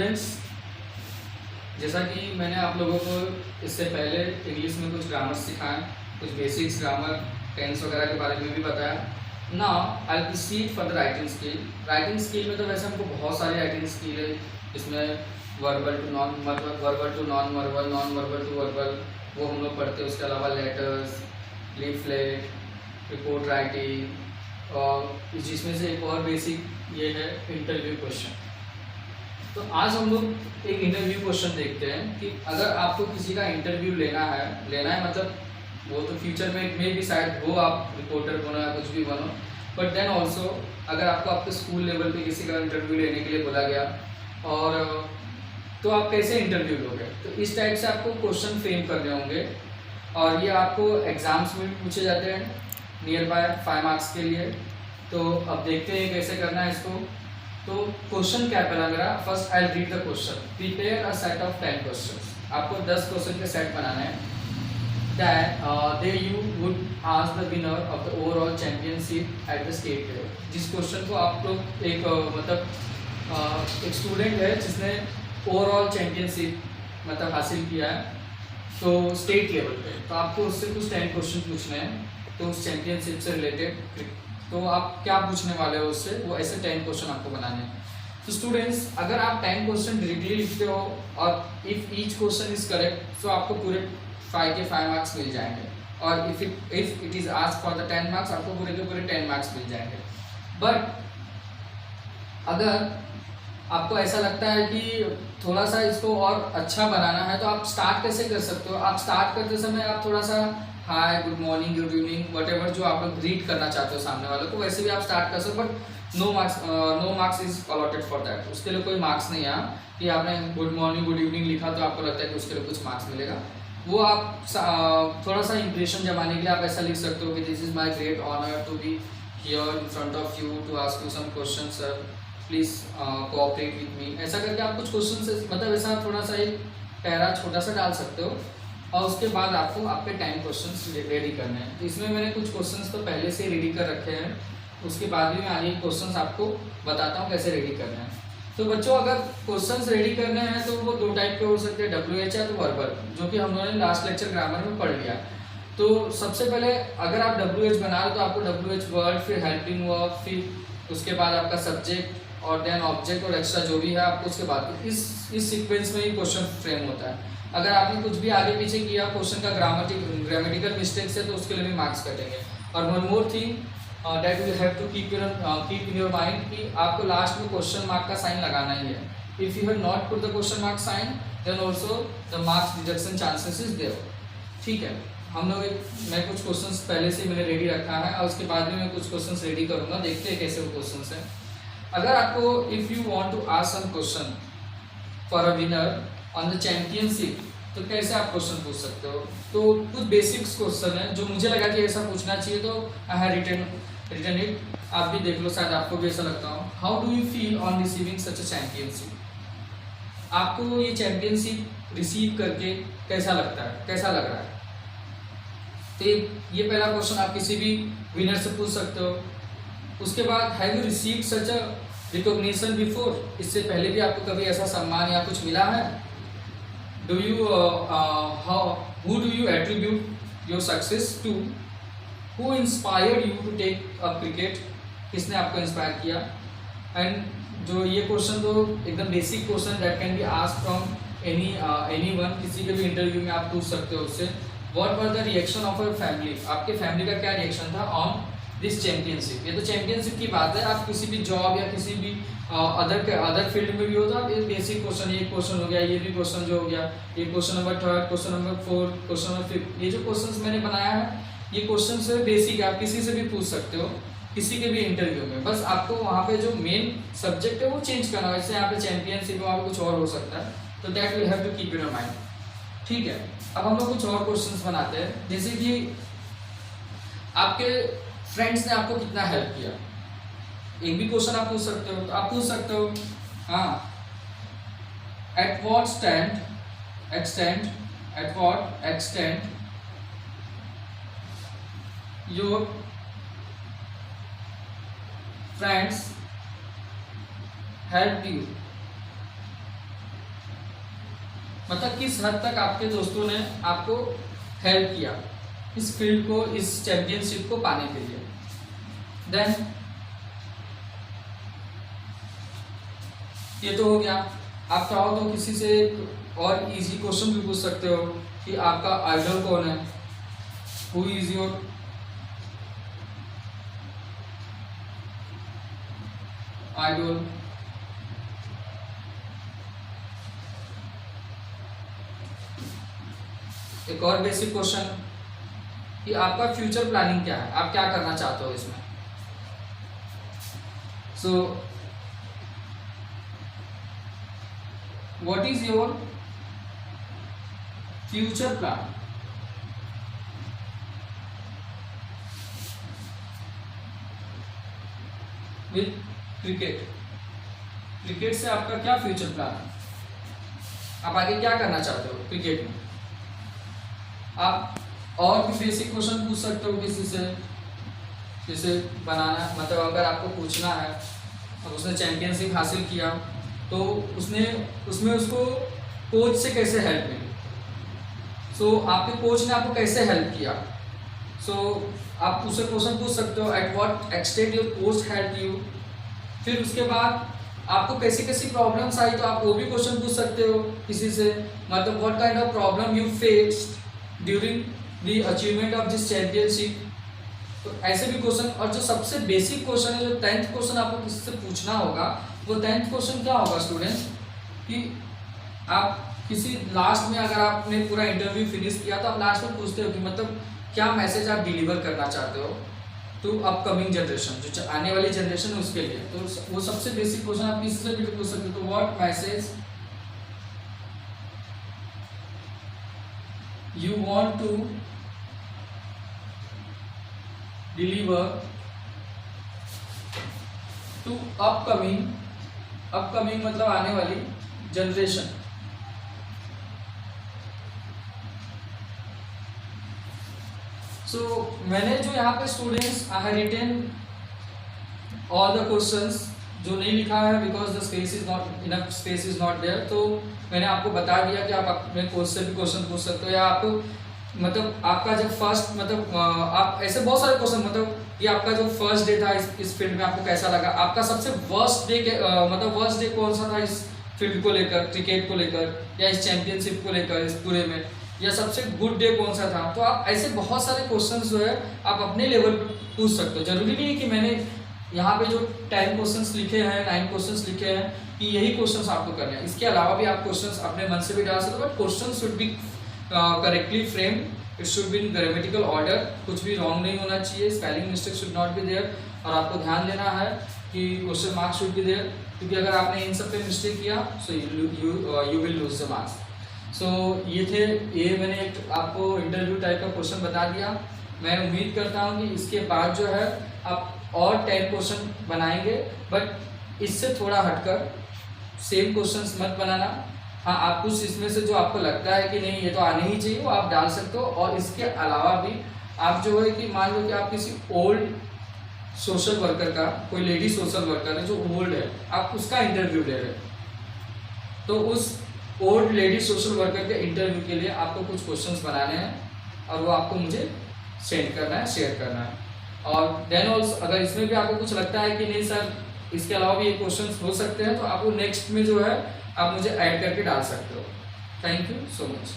Students, जैसा कि मैंने आप लोगों को इससे पहले इंग्लिश में कुछ ग्रामर सिखाए, कुछ बेसिक्स ग्रामर टेंस वगैरह के बारे में भी बताया। Now I proceed for the writing skill. Writing skill में तो वैसे हमको बहुत सारी राइटिंग स्किल है। इसमें verbal to non verbal, non verbal to verbal, वो हम लोग पढ़ते हैं। उसके अलावा लेटर्स, लीफलेट, रिपोर्ट राइटिंग, और जिसमें से एक और बेसिक ये है इंटरव्यू क्वेश्चन। तो आज हम लोग एक इंटरव्यू क्वेश्चन देखते हैं कि अगर आपको किसी का इंटरव्यू लेना है मतलब वो तो फ्यूचर में भी शायद हो, आप रिपोर्टर बनो या कुछ भी बनो, बट देन ऑल्सो अगर आपको आपके स्कूल लेवल पे किसी का इंटरव्यू लेने के लिए बोला गया और तो आप कैसे इंटरव्यू लोगे। तो इस टाइप से आपको क्वेश्चन फ्रेम करने होंगे और ये आपको एग्जाम्स में भी पूछे जाते हैं नियर बाय 5 मार्क्स के लिए। तो अब देखते हैं कैसे करना है इसको। तो क्वेश्चन क्या पहला मेरा, first I read the question. Prepare a set of 10 questions. आपको 10 क्वेश्चन के सेट बनाने हैं। That they you would ask the winner of the overall championship at the state level. जिस क्वेश्चन को आप लोग एक स्टूडेंट है जिसने ओवरऑल चैंपियनशिप मतलब हासिल किया है तो स्टेट लेवल पे, तो आपको उससे कुछ 10 क्वेश्चन पूछने हैं तो उस चैंपियनशिप से रिलेटेड। तो आप क्या पूछने वाले हो उससे, वो ऐसे 10 क्वेश्चन आपको बनाने हैं। तो स्टूडेंट्स, अगर आप 10 क्वेश्चन डायरेक्टली लिखते हो और if each question is correct तो आपको पूरे 5 के 5 मार्क्स मिल जाएंगे, और if it is asked for the 10 marks आपको पूरे के पूरे 10 मार्क्स मिल जाएंगे। बट अगर आपको ऐसा लगता है कि थोड़ा सा इसको और अच्छा बनाना है तो आप स्टार्ट कैसे कर सकते हो। आप स्टार्ट करते समय आप थोड़ा सा hi, good morning, good evening, what जो आप लोग ग्रीट करना चाहते हो सामने वाले को, वैसे भी आप स्टार्ट कर सकते हो। But no marks is allotted for that. उसके लिए कोई मार्क्स नहीं है कि आपने गुड मॉर्निंग गुड इवनिंग लिखा तो आपको लगता है कि उसके लिए कुछ मार्क्स मिलेगा। वो आप थोड़ा सा इंप्रेशन जमाने के लिए आप ऐसा लिख सकते हो कि this is my great honour to be here in front of you to ask you some question sir, please cooperate with me. ऐसा करके आप कुछ क्वेश्चन मतलब ऐसा थोड़ा सा एक पैरा छोटा सा डाल सकते हो और उसके बाद आपको आपके 10 क्वेश्चंस रेडी करने हैं। तो इसमें मैंने कुछ क्वेश्चंस तो पहले से रेडी कर रखे हैं, उसके बाद भी मैं आगे क्वेश्चंस आपको बताता हूँ कैसे रेडी करना है। तो बच्चों, अगर क्वेश्चंस रेडी करने हैं तो वो 2 टाइप के हो सकते हैं, WH या तो वर्बल, जो कि हम लोगों ने लास्ट लेक्चर ग्रामर में पढ़ लिया। तो सबसे पहले अगर आप WH बना रहे हो तो आपको WH वर्ड, फिर हेल्पिंग वर्ब, फिर उसके बाद आपका सब्जेक्ट और देन ऑब्जेक्ट और एक्स्ट्रा जो भी है आपको उसके बाद इस सीक्वेंस में ही क्वेश्चन फ्रेम होता है। अगर आपने कुछ भी आगे पीछे किया क्वेश्चन का ग्रामेटिकल मिस्टेक्स है तो उसके लिए भी मार्क्स कटेंगे। और one more thing that you have to keep in your mind कि आपको लास्ट में क्वेश्चन मार्क का साइन लगाना ही है। If you have not put the question mark sign then also the marks deduction chances is there. ठीक है, हम लोग मैं कुछ क्वेश्चंस पहले से मैंने रेडी रखा है और उसके बाद में मैं कुछ क्वेश्चंस रेडी करूंगा, देखते हैं कैसे वो क्वेश्चंस हैं। अगर आपको if you want to ask some question for a winner on the championship तो कैसे आप क्वेश्चन पूछ सकते हो। तो कुछ बेसिक्स क्वेश्चन है जो मुझे लगा कि ऐसा पूछना चाहिए तो आई हैव रिटन इट। आप भी देख लो, शायद आपको भी ऐसा लगता हो। How do you feel on receiving such a championship. आपको ये चैंपियनशिप रिसीव करके कैसा लगता है, कैसा लग रहा है। तो ये पहला क्वेश्चन आप किसी भी विनर से पूछ सकते हो। उसके बाद have you received such a recognition before, इससे पहले भी आपको कभी ऐसा सम्मान या कुछ मिला है। Do you who do you attribute your success to, who inspired you to take up cricket, किसने आपको इंस्पायर किया। एंड जो ये क्वेश्चन तो एकदम basic question that can be asked from anyone, किसी के भी इंटरव्यू में आप पूछ सकते हो उससे। What were the reaction of your family, आपके फैमिली का क्या रिएक्शन था ऑन दिस चैंपियनशिप। ये तो चैंपियनशिप की बात है, आप किसी भी जॉब या किसी भी अदर फील्ड में भी हो तो आप ये बेसिक क्वेश्चन, ये क्वेश्चन हो गया, ये भी क्वेश्चन जो हो गया, ये question number 3, question number 4, question number 5, ये जो क्वेश्चंस मैंने बनाया है ये क्वेश्चन से बेसिक है, आप किसी से भी पूछ सकते हो किसी के भी इंटरव्यू में। बस आपको वहाँ पे जो मेन सब्जेक्ट है वो चेंज करना है। जैसे यहाँ पे चैंपियनशिप वहाँ पे कुछ और हो सकता है, तो that will have to keep in your mind. ठीक है, अब हम लोग कुछ और क्वेश्चंस बनाते हैं। जैसे कि आपके फ्रेंड्स ने आपको कितना हेल्प किया, एक भी क्वेश्चन आप पूछ सकते हो। तो आप पूछ सकते हो हाँ, at what extent your friends help you मतलब किस हद तक आपके दोस्तों ने आपको हेल्प किया इस फील्ड को, इस चैंपियनशिप को पाने के लिए। देन ये तो हो गया। आप चाहो तो किसी से और इजी क्वेश्चन भी पूछ सकते हो कि आपका आइडल कौन है, हु इज योर आइडल। एक और बेसिक क्वेश्चन कि आपका फ्यूचर प्लानिंग क्या है, आप क्या करना चाहते हो इसमें। So what is your future plan. With cricket, cricket से आपका क्या फ्यूचर प्लान है, आप आगे क्या करना चाहते हो क्रिकेट में। आप और भी बेसिक क्वेश्चन पूछ सकते हो किसी से, जैसे बनाना, मतलब अगर आपको पूछना है अब उसने चैंपियनशिप हासिल किया तो उसमें उसको कोच से कैसे हेल्प मिली। सो आपके कोच ने आपको कैसे हेल्प किया। सो आप उससे क्वेश्चन पूछ सकते हो, at what extent your coach help you. फिर उसके बाद आपको कैसी कैसी प्रॉब्लम्स आई तो आप वो भी क्वेश्चन पूछ सकते हो किसी से, मतलब what kind of problem you faced during the achievement of this championship. तो ऐसे भी क्वेश्चन। और जो सबसे बेसिक क्वेश्चन है, जो 10th क्वेश्चन आपको किसी से पूछना होगा, वो 10th क्वेश्चन क्या होगा स्टूडेंट्स, कि आप किसी लास्ट में अगर आपने पूरा इंटरव्यू फिनिश किया तो आप लास्ट में पूछते हो कि मतलब क्या मैसेज आप डिलीवर करना चाहते हो टू अपकमिंग जनरेशन, जो आने वाली जनरेशन है उसके लिए। तो वो सबसे बेसिक क्वेश्चन आप किसी से भी पूछ सकते हो। तो what message you want to deliver to upcoming मतलब आने वाली जनरेशन। सो मैंने जो यहाँ पे students I have written all the questions, जो नहीं लिखा है because the space is not enough, space is not there. तो मैंने आपको बता दिया कि आप अपने कोच से भी क्वेश्चन पूछ सकते हो, या आपको मतलब आपका जब फर्स्ट मतलब आप ऐसे बहुत सारे क्वेश्चन, मतलब ये आपका जो फर्स्ट डे था इस फील्ड में आपको कैसा लगा, आपका सबसे वर्स्ट डे मतलब वर्स्ट डे कौन सा था इस फील्ड को लेकर, क्रिकेट को लेकर, या इस चैंपियनशिप को लेकर इस पूरे में, या सबसे गुड डे कौन सा था। तो आप ऐसे बहुत सारे क्वेश्चन जो है आप अपने लेवल पर पूछ सकते हो। जरूरी नहीं है कि मैंने यहाँ पे जो 10 क्वेश्चंस लिखे हैं, 9 क्वेश्चंस लिखे हैं कि यही क्वेश्चंस आपको करने हैं। इसके अलावा भी आप क्वेश्चंस अपने मन से भी डाल सकते हो, but question should be correctly framed, it should be in grammatical order, कुछ भी रॉन्ग नहीं होना चाहिए, spelling mistake should not be there. और आपको ध्यान देना है कि question marks should be there, क्योंकि अगर आपने इन सब पे मिस्टेक किया so you will lose the marks. So ये मैंने एक आपको इंटरव्यू टाइप का क्वेश्चन बता दिया। मैं उम्मीद करता हूँ कि इसके बाद जो है आप और 10 क्वेश्चन बनाएंगे, बट इससे थोड़ा हटकर सेम क्वेश्चंस मत बनाना। हाँ, आप कुछ इसमें से जो आपको लगता है कि नहीं ये तो आने ही चाहिए वो आप डाल सकते हो। और इसके अलावा भी आप जो है कि मान लो कि आप किसी ओल्ड सोशल वर्कर का, कोई लेडी सोशल वर्कर है जो ओल्ड है, आप उसका इंटरव्यू ले रहे हैं, तो उस ओल्ड लेडी सोशल वर्कर के इंटरव्यू के लिए आपको कुछ क्वेश्चंस बनाने हैं और वो आपको मुझे सेंड करना है, शेयर करना है। और देन ऑल्सो अगर इसमें भी आपको कुछ लगता है कि नहीं सर इसके अलावा भी ये क्वेश्चंस हो सकते हैं, तो आप वो नेक्स्ट में जो है आप मुझे ऐड करके डाल सकते हो। Thank you so much.